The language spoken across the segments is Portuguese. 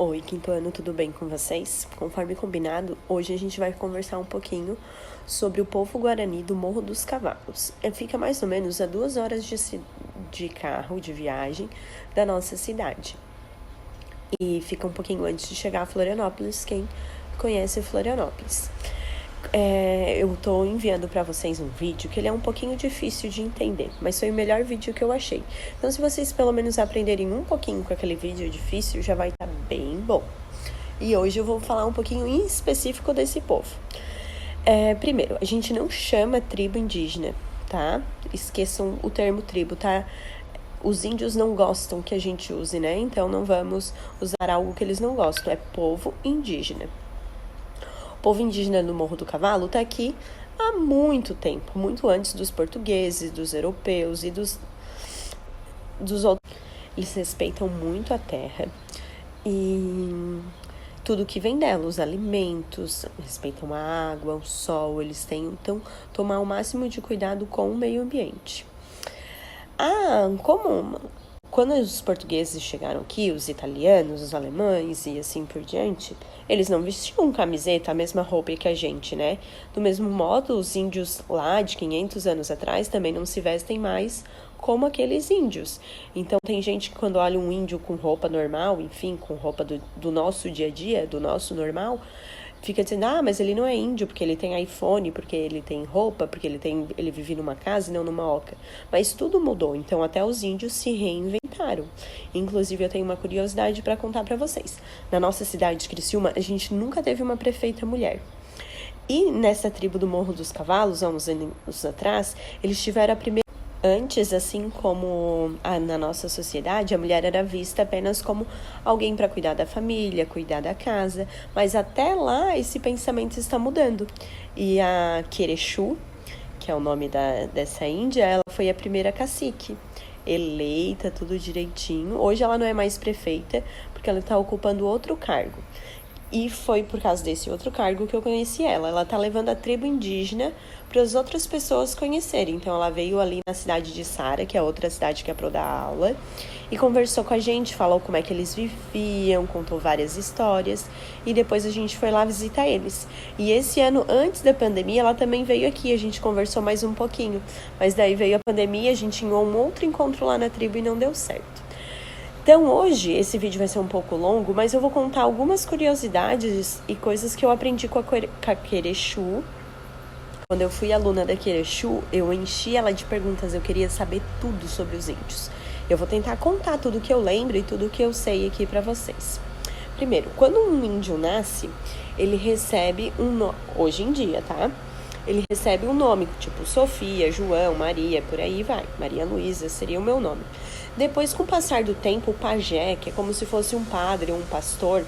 Oi, quinto ano, tudo bem com vocês? Conforme combinado, hoje a gente vai conversar um pouquinho sobre o povo guarani do Morro dos Cavalos. Fica mais ou menos a 2 horas de carro, de viagem, da nossa cidade. E fica um pouquinho antes de chegar a Florianópolis, quem conhece Florianópolis. Eu tô enviando para vocês um vídeo que ele é um pouquinho difícil de entender, mas foi o melhor vídeo que eu achei. Então, se vocês pelo menos aprenderem um pouquinho com aquele vídeo difícil, já vai estar bem bom. E hoje eu vou falar um pouquinho em específico desse povo. Primeiro, a gente não chama tribo indígena, tá? Esqueçam o termo tribo, tá? Os índios não gostam que a gente use, né? Então, não vamos usar algo que eles não gostam. É povo indígena. O povo indígena do Morro do Cavalo está aqui há muito tempo, muito antes dos portugueses, dos europeus e dos outros. Eles respeitam muito a terra e tudo que vem dela, os alimentos, respeitam a água, o sol, eles tentam tomar o máximo de cuidado com o meio ambiente. Quando os portugueses chegaram aqui, os italianos, os alemães e assim por diante, eles não vestiam camiseta, a mesma roupa que a gente, né? Do mesmo modo, os índios lá de 500 anos atrás também não se vestem mais como aqueles índios. Então, tem gente que quando olha um índio com roupa normal, enfim, com roupa do nosso dia a dia, do nosso normal, fica dizendo, mas ele não é índio porque ele tem iPhone, porque ele tem roupa, porque ele vive numa casa e não numa oca. Mas tudo mudou, então até os índios se reinventaram. Inclusive, eu tenho uma curiosidade para contar para vocês. Na nossa cidade de Criciúma, a gente nunca teve uma prefeita mulher. E nessa tribo do Morro dos Cavalos, há uns anos atrás, eles tiveram a primeira. Antes, assim como na nossa sociedade, a mulher era vista apenas como alguém para cuidar da família, cuidar da casa, mas até lá esse pensamento está mudando. E a Querexu, que é o nome dessa índia, ela foi a primeira cacique, eleita, tudo direitinho. Hoje ela não é mais prefeita, porque ela está ocupando outro cargo. E foi por causa desse outro cargo que eu conheci ela. Ela tá levando a tribo indígena para as outras pessoas conhecerem. Então, ela veio ali na cidade de Sara, que é outra cidade que é para eu dar aula, e conversou com a gente, falou como é que eles viviam, contou várias histórias, e depois a gente foi lá visitar eles. E esse ano, antes da pandemia, ela também veio aqui, a gente conversou mais um pouquinho. Mas daí veio a pandemia, a gente tinha um outro encontro lá na tribo e não deu certo. Então, hoje, esse vídeo vai ser um pouco longo, mas eu vou contar algumas curiosidades e coisas que eu aprendi com a Querexu. Quando eu fui aluna da Querexu, eu enchi ela de perguntas, eu queria saber tudo sobre os índios. Eu vou tentar contar tudo que eu lembro e tudo que eu sei aqui pra vocês. Primeiro, quando um índio nasce, ele recebe um nome, hoje em dia, tá? Ele recebe um nome, tipo Sofia, João, Maria, por aí vai. Maria Luísa seria o meu nome. Depois, com o passar do tempo, o pajé, que é como se fosse um padre ou um pastor,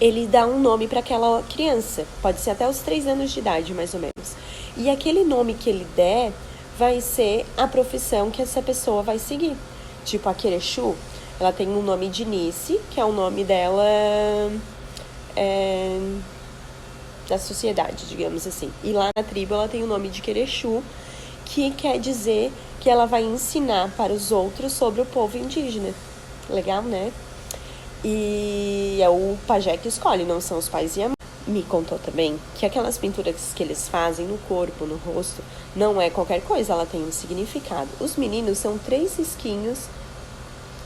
ele dá um nome para aquela criança. Pode ser até os 3 anos de idade, mais ou menos. E aquele nome que ele der vai ser a profissão que essa pessoa vai seguir. Tipo, a Querexu, ela tem um nome de Nice, que é o nome dela da sociedade, digamos assim. E lá na tribo ela tem o nome de Querexu, que quer dizer que ela vai ensinar para os outros sobre o povo indígena. Legal, né? E é o pajé que escolhe, não são os pais e a mãe. Me contou também que aquelas pinturas que eles fazem no corpo, no rosto, não é qualquer coisa, ela tem um significado. Os meninos são 3 risquinhos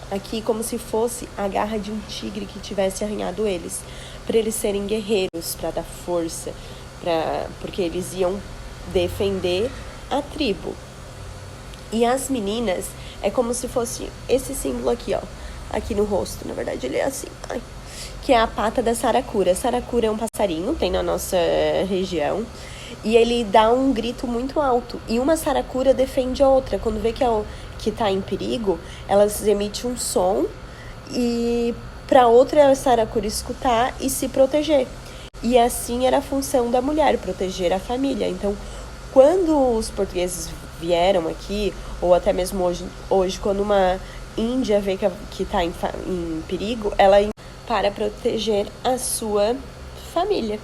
aqui, como se fosse a garra de um tigre que tivesse arranhado eles, para eles serem guerreiros, para dar força, porque eles iam defender a tribo. E as meninas, é como se fosse esse símbolo aqui, ó. Aqui no rosto, na verdade, ele é assim. Que é a pata da saracura. Saracura é um passarinho, tem na nossa região. E ele dá um grito muito alto. E uma saracura defende a outra. Quando vê que tá em perigo, elas emitem um som. E pra outra saracura escutar e se proteger. E assim era a função da mulher, proteger a família. Então, quando os portugueses vieram aqui, ou até mesmo hoje quando uma índia vê que está em perigo, ela para proteger a sua família.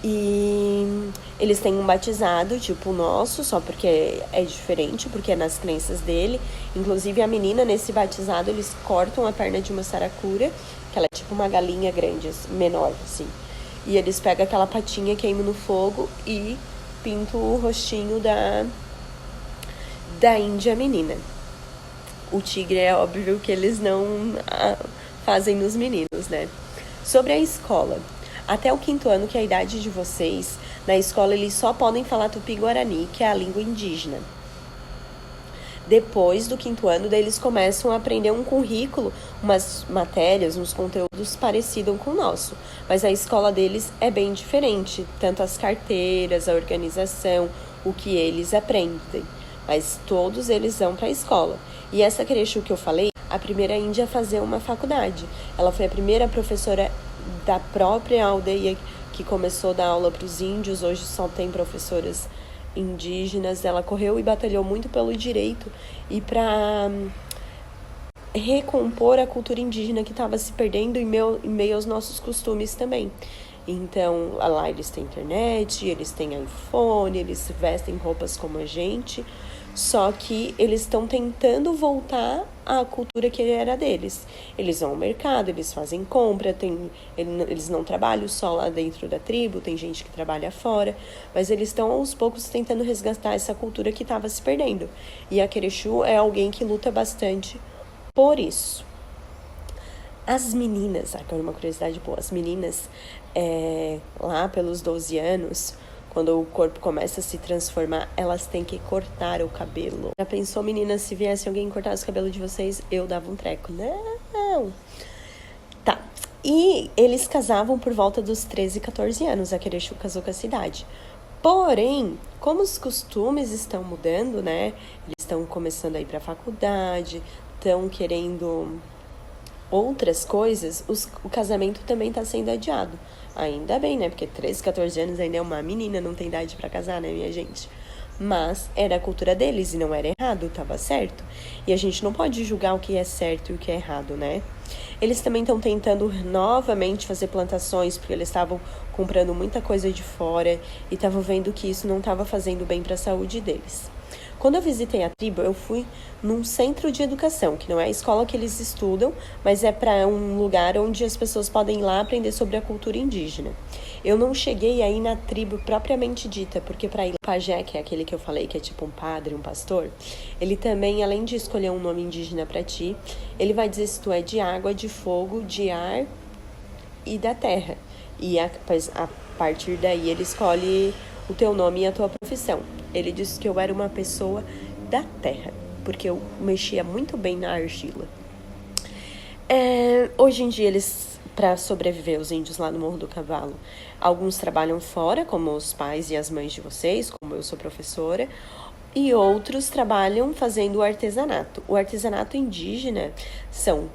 E eles têm um batizado, tipo o nosso, só porque é diferente, porque é nas crenças dele. Inclusive, a menina, nesse batizado, eles cortam a perna de uma saracura, que ela é tipo uma galinha grande, menor, assim. E eles pegam aquela patinha, queimam no fogo e pintam o rostinho da índia menina. O tigre é óbvio que eles não fazem nos meninos, né? Sobre a escola. Até o 5º ano, que é a idade de vocês, na escola eles só podem falar tupi-guarani, que é a língua indígena. Depois do 5º ano, daí eles começam a aprender um currículo, umas matérias, uns conteúdos parecidos com o nosso. Mas a escola deles é bem diferente, tanto as carteiras, a organização, o que eles aprendem. Mas todos eles vão para a escola. E essa Querexu que eu falei, a primeira índia a fazer uma faculdade. Ela foi a primeira professora da própria aldeia que começou a dar aula para os índios. Hoje só tem professoras indígenas. Ela correu e batalhou muito pelo direito e para recompor a cultura indígena que estava se perdendo em meio aos nossos costumes também. Então, lá eles têm internet, eles têm iPhone, eles vestem roupas como a gente, só que eles estão tentando voltar à cultura que era deles. Eles vão ao mercado, eles fazem compra, eles não trabalham só lá dentro da tribo, tem gente que trabalha fora, mas eles estão aos poucos tentando resgatar essa cultura que estava se perdendo. E a Querexu é alguém que luta bastante por isso. As meninas, agora uma curiosidade boa, as meninas lá pelos 12 anos, quando o corpo começa a se transformar, elas têm que cortar o cabelo. Já pensou, meninas, se viesse alguém cortar os cabelos de vocês, eu dava um treco? Não! Tá, e eles casavam por volta dos 13, 14 anos, a Querexu casou com a cidade. Porém, como os costumes estão mudando, né, eles estão começando a ir pra faculdade, estão querendo outras coisas, o casamento também está sendo adiado. Ainda bem, né? Porque 13, 14 anos ainda é uma menina, não tem idade para casar, né, minha gente? Mas era a cultura deles e não era errado, tava certo. E a gente não pode julgar o que é certo e o que é errado, né? Eles também estão tentando novamente fazer plantações, porque eles estavam comprando muita coisa de fora e estavam vendo que isso não estava fazendo bem para a saúde deles. Quando eu visitei a tribo, eu fui num centro de educação, que não é a escola que eles estudam, mas é para um lugar onde as pessoas podem ir lá aprender sobre a cultura indígena. Eu não cheguei aí na tribo propriamente dita, porque para ir lá, o pajé, que é aquele que eu falei, que é tipo um padre, um pastor, ele também, além de escolher um nome indígena para ti, ele vai dizer se tu é de água, de fogo, de ar e da terra. E a partir daí ele escolhe o teu nome e a tua profissão. Ele disse que eu era uma pessoa da terra, porque eu mexia muito bem na argila. Hoje em dia, para sobreviver, os índios lá no Morro do Cavalo, alguns trabalham fora, como os pais e as mães de vocês, como eu sou professora, e outros trabalham fazendo o artesanato. O artesanato indígena são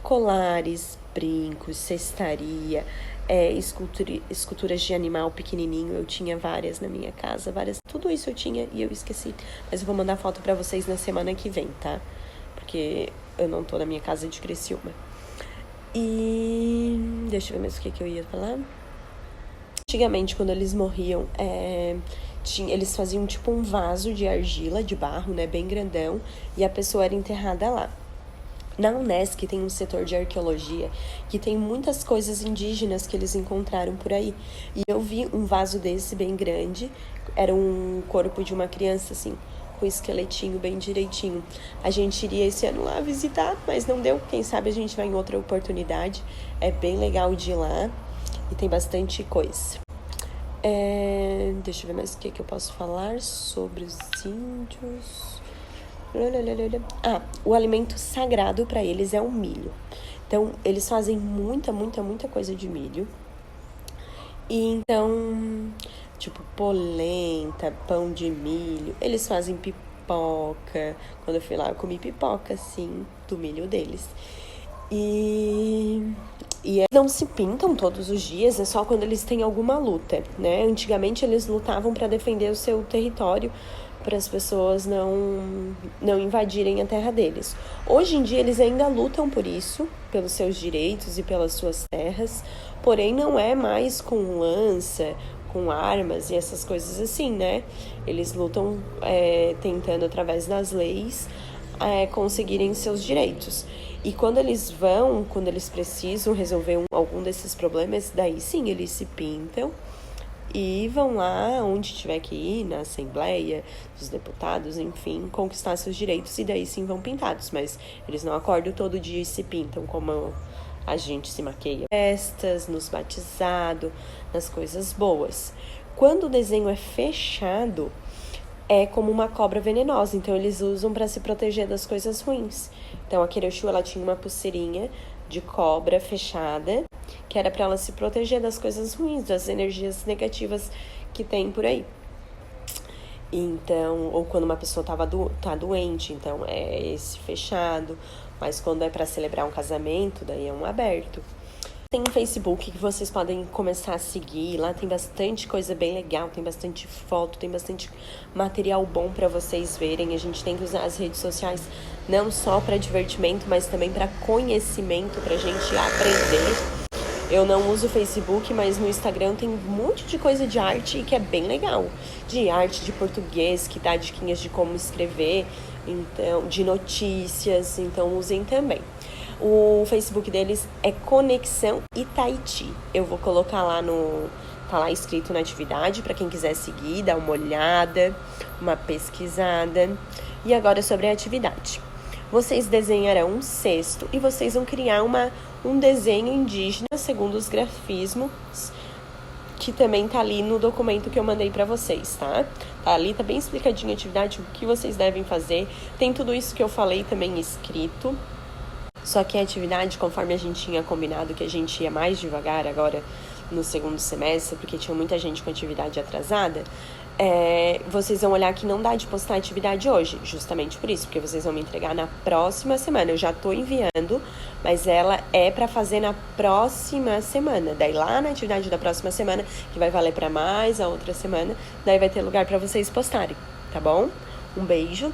colares, brincos, cestaria, esculturas de animal pequenininho. Eu tinha várias na minha casa, tudo isso eu tinha e eu esqueci, mas eu vou mandar foto pra vocês na semana que vem, tá? Porque eu não tô na minha casa de Criciúma. E deixa eu ver mais o que eu ia falar. Antigamente, quando eles morriam, eles faziam tipo um vaso de argila, de barro, né, bem grandão, e a pessoa era enterrada lá. Na Unesc tem um setor de arqueologia que tem muitas coisas indígenas que eles encontraram por aí. E eu vi um vaso desse bem grande, era um corpo de uma criança, assim, com esqueletinho bem direitinho. A gente iria esse ano lá visitar, mas não deu. Quem sabe a gente vai em outra oportunidade. É bem legal de ir lá e tem bastante coisa. Deixa eu ver mais o que eu posso falar sobre os índios. O alimento sagrado para eles é o milho. Então, eles fazem muita coisa de milho. E então, tipo, polenta, pão de milho. Eles fazem pipoca. Quando eu fui lá, eu comi pipoca, sim, do milho deles. E não se pintam todos os dias, é só quando eles têm alguma luta, né? Antigamente, eles lutavam para defender o seu território, para as pessoas não invadirem a terra deles. Hoje em dia, eles ainda lutam por isso, pelos seus direitos e pelas suas terras, porém não é mais com lança, com armas e essas coisas assim, né? Eles lutam tentando, através das leis, conseguirem seus direitos. E quando eles precisam resolver algum desses problemas, daí sim eles se pintam e vão lá onde tiver que ir, na Assembleia dos Deputados, enfim, conquistar seus direitos, e daí sim vão pintados. Mas eles não acordam todo dia e se pintam como a gente se maqueia. Festas, nos batizados, nas coisas boas. Quando o desenho é fechado, é como uma cobra venenosa, então eles usam para se proteger das coisas ruins. Então a Querexu, ela tinha uma pulseirinha de cobra fechada, que era para ela se proteger das coisas ruins, das energias negativas que tem por aí. Então, ou quando uma pessoa tá doente, então é esse fechado, mas quando é para celebrar um casamento, daí é um aberto. Tem um Facebook que vocês podem começar a seguir, lá tem bastante coisa bem legal, tem bastante foto, tem bastante material bom para vocês verem. A gente tem que usar as redes sociais não só para divertimento, mas também para conhecimento, pra gente aprender. Eu não uso o Facebook, mas no Instagram tem um monte de coisa de arte que é bem legal. De arte, de português, que dá diquinhas de como escrever, então, de notícias, então usem também. O Facebook deles é Conexão Itaiti. Eu vou colocar lá tá lá escrito na atividade, para quem quiser seguir, dar uma olhada, uma pesquisada. E agora sobre a atividade. Vocês desenharão um cesto e vocês vão criar um desenho indígena segundo os grafismos, que também tá ali no documento que eu mandei para vocês, tá? Tá ali, tá bem explicadinho a atividade, o que vocês devem fazer. Tem tudo isso que eu falei também escrito. Só que a atividade, conforme a gente tinha combinado que a gente ia mais devagar agora no segundo semestre, porque tinha muita gente com atividade atrasada, vocês vão olhar que não dá de postar a atividade hoje, justamente por isso, porque vocês vão me entregar na próxima semana. Eu já tô enviando, mas ela é para fazer na próxima semana. Daí lá na atividade da próxima semana, que vai valer para mais a outra semana, daí vai ter lugar para vocês postarem, tá bom? Um beijo.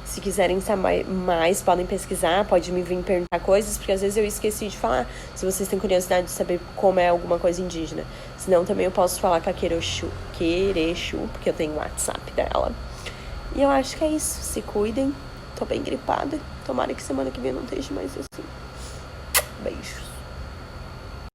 Se quiserem saber mais, podem pesquisar, pode me vir perguntar coisas, porque às vezes eu esqueci de falar, se vocês têm curiosidade de saber como é alguma coisa indígena. Senão também eu posso falar com a Querexu, porque eu tenho o WhatsApp dela. E eu acho que é isso, se cuidem, tô bem gripada, tomara que semana que vem eu não esteja mais assim. Beijos.